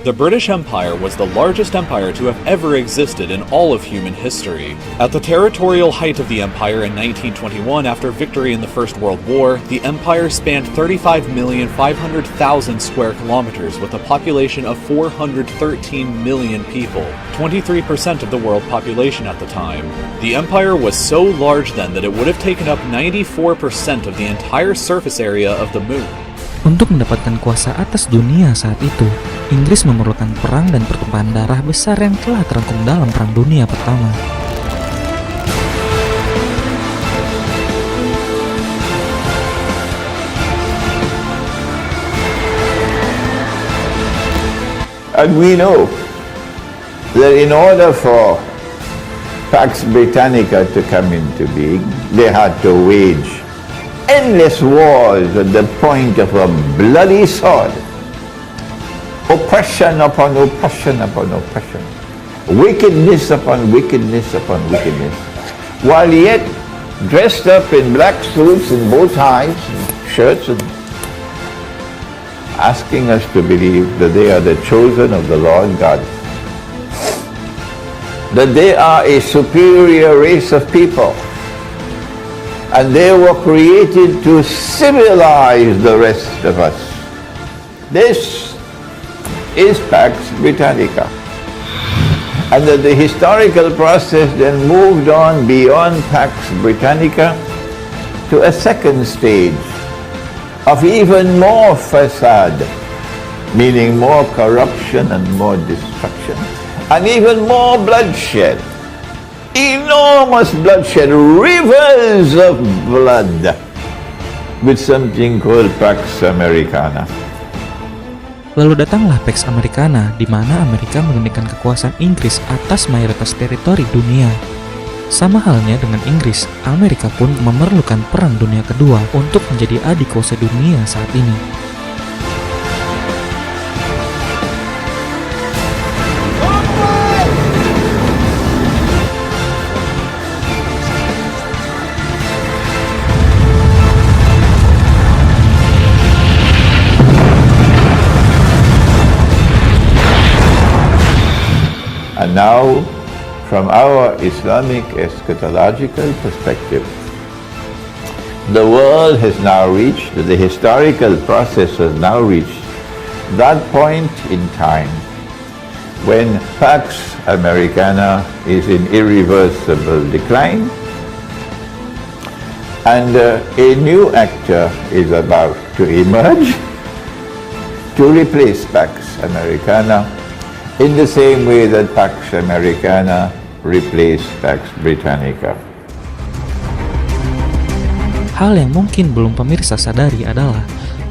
The British Empire was the largest empire to have ever existed in all of human history. At the territorial height of the empire in 1921 after victory in the First World War, the empire spanned 35,500,000 square kilometers with a population of 413 million people, 23% of the world population at the time. The empire was so large then that it would have taken up 94% of the entire surface area of the moon. Untuk mendapatkan kuasa atas dunia saat itu, Inggris memerlukan perang dan pertumpahan darah besar yang telah terangkum dalam Perang Dunia Pertama. And we know that in order for Pax Britannica to come into being, they had to wage endless wars at the point of a bloody sword. Oppression upon oppression upon oppression. Wickedness upon wickedness upon wickedness. While yet dressed up in black suits and bow ties and shirts and asking us to believe that they are the chosen of the Lord God. That they are a superior race of people. And they were created to civilize the rest of us. This is Pax Britannica. And that the historical process then moved on beyond Pax Britannica to a second stage of even more facade, meaning more corruption and more destruction, and even more bloodshed. Enormous bloodshed, rivers of blood, with something called Pax Americana. Lalu datanglah Pax Americana, di mana Amerika menggunakan kekuasaan Inggris atas mayoritas teritori dunia. Sama halnya dengan Inggris, Amerika pun memerlukan Perang Dunia Kedua untuk menjadi adik kuasa dunia saat ini. And now, from our Islamic eschatological perspective, the world has now reached, the historical process has now reached that point in time when Pax Americana is in irreversible decline and a new actor is about to emerge to replace Pax Americana in the same way that Pax Americana replaced Pax Britannica. Hal yang mungkin belum pemirsa sadari adalah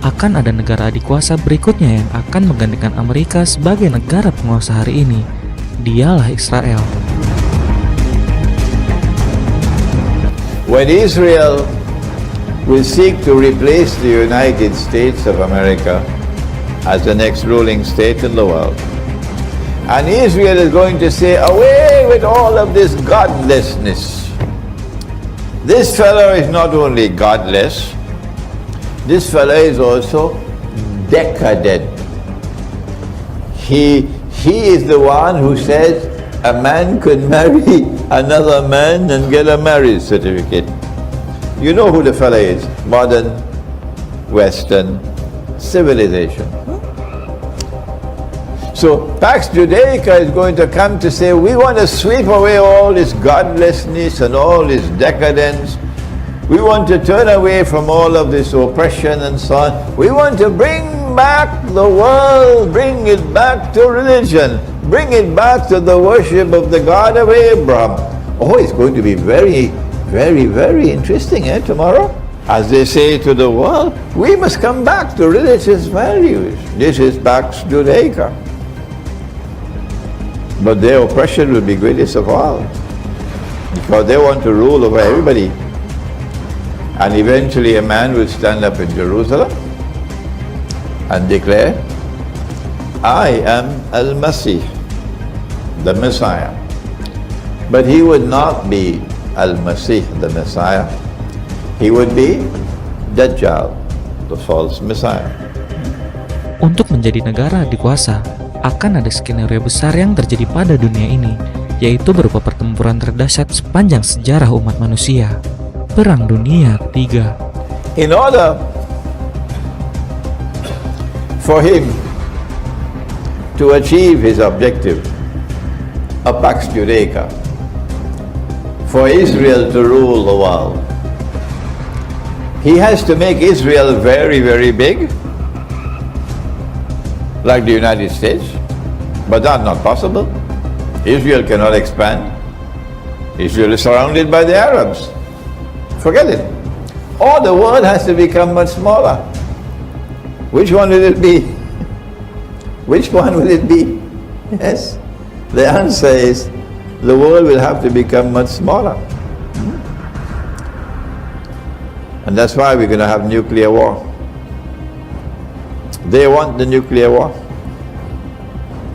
akan ada negara adik kuasa berikutnya yang akan menggantikan Amerika sebagai negara penguasa hari ini. Dialah Israel. When Israel will seek to replace the United States of America as the next ruling state in the world, and Israel is going to say, away with all of this godlessness. This fellow is not only godless, this fellow is also decadent. He is the one who says a man could marry another man and get a marriage certificate. You know who the fellow is? Modern Western civilization. So Pax Judaica is going to come to say, we want to sweep away all this godlessness and all this decadence. We want to turn away from all of this oppression and so on. We want to bring back the world, bring it back to religion, bring it back to the worship of the God of Abraham. Oh, it's going to be very, very, very interesting tomorrow. As they say to the world, we must come back to religious values. This is Pax Judaica. But their oppression will be greatest of all, because they want to rule over everybody. And eventually a man will stand up in Jerusalem and declare, I am al-Masih, the Messiah. But he would not be al-Masih, the Messiah. He would be Dajjal, the false Messiah. Untuk menjadi negara adik kuasa, akan ada skenario besar yang terjadi pada dunia ini, yaitu berupa pertempuran terdahsyat sepanjang sejarah umat manusia, Perang Dunia III. In order for him to achieve his objective, a Pax Judaica, for Israel to rule the world, he has to make Israel very, very big, like the United States, but that's not possible. Israel cannot expand. Israel is surrounded by the Arabs. Forget it. Or the world has to become much smaller. Which one will it be? Which one will it be? Yes. The answer is the world will have to become much smaller. And that's why we're going to have nuclear war. They want the nuclear war.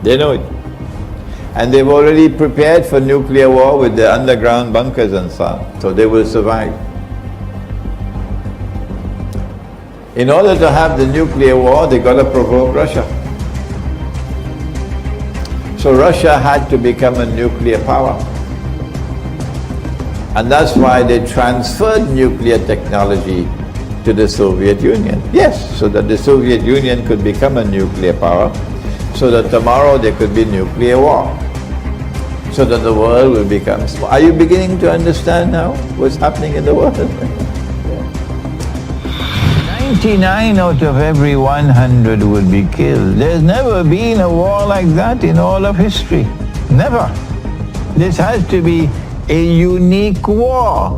They know it. And they've already prepared for nuclear war with the underground bunkers and so on. So they will survive. In order to have the nuclear war, they got to provoke Russia. So Russia had to become a nuclear power. And that's why they transferred nuclear technology to the Soviet Union. Yes, so that the Soviet Union could become a nuclear power, so that tomorrow there could be nuclear war, so that the world will become small. Are you beginning to understand now what's happening in the world? 99 out of every 100 would be killed. There's never been a war like that in all of history. Never. This has to be a unique war.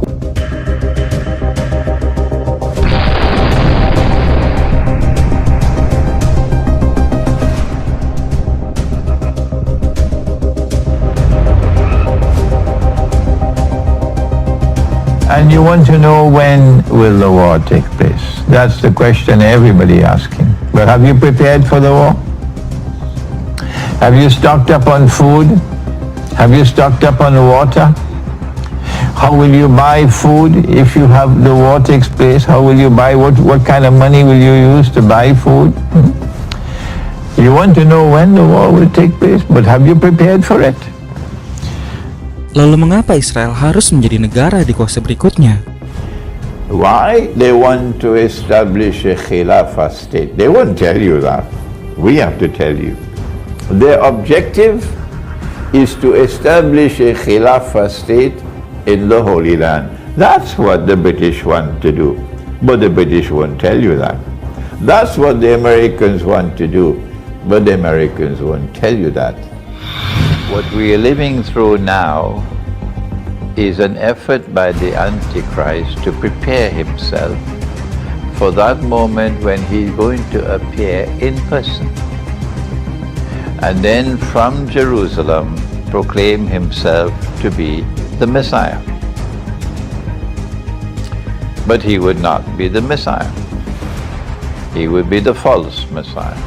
And you want to know when will the war take place? That's the question everybody asking. But have you prepared for the war? Have you stocked up on food? Have you stocked up on water? How will you buy food if you have the war takes place? How will you buy, what kind of money will you use to buy food? You want to know when the war will take place, but have you prepared for it? Lalu mengapa Israel harus menjadi negara dikuasai berikutnya? Why? They want to establish a Khilafah state. They won't tell you that. We have to tell you. Their objective is to establish a Khilafah state in the Holy Land. That's what the British want to do. But the British won't tell you that. That's what the Americans want to do. But the Americans won't tell you that. What we are living through now is an effort by the Antichrist to prepare himself for that moment when he's going to appear in person. And then from Jerusalem proclaim himself to be the Messiah. But he would not be the Messiah. He would be the false Messiah.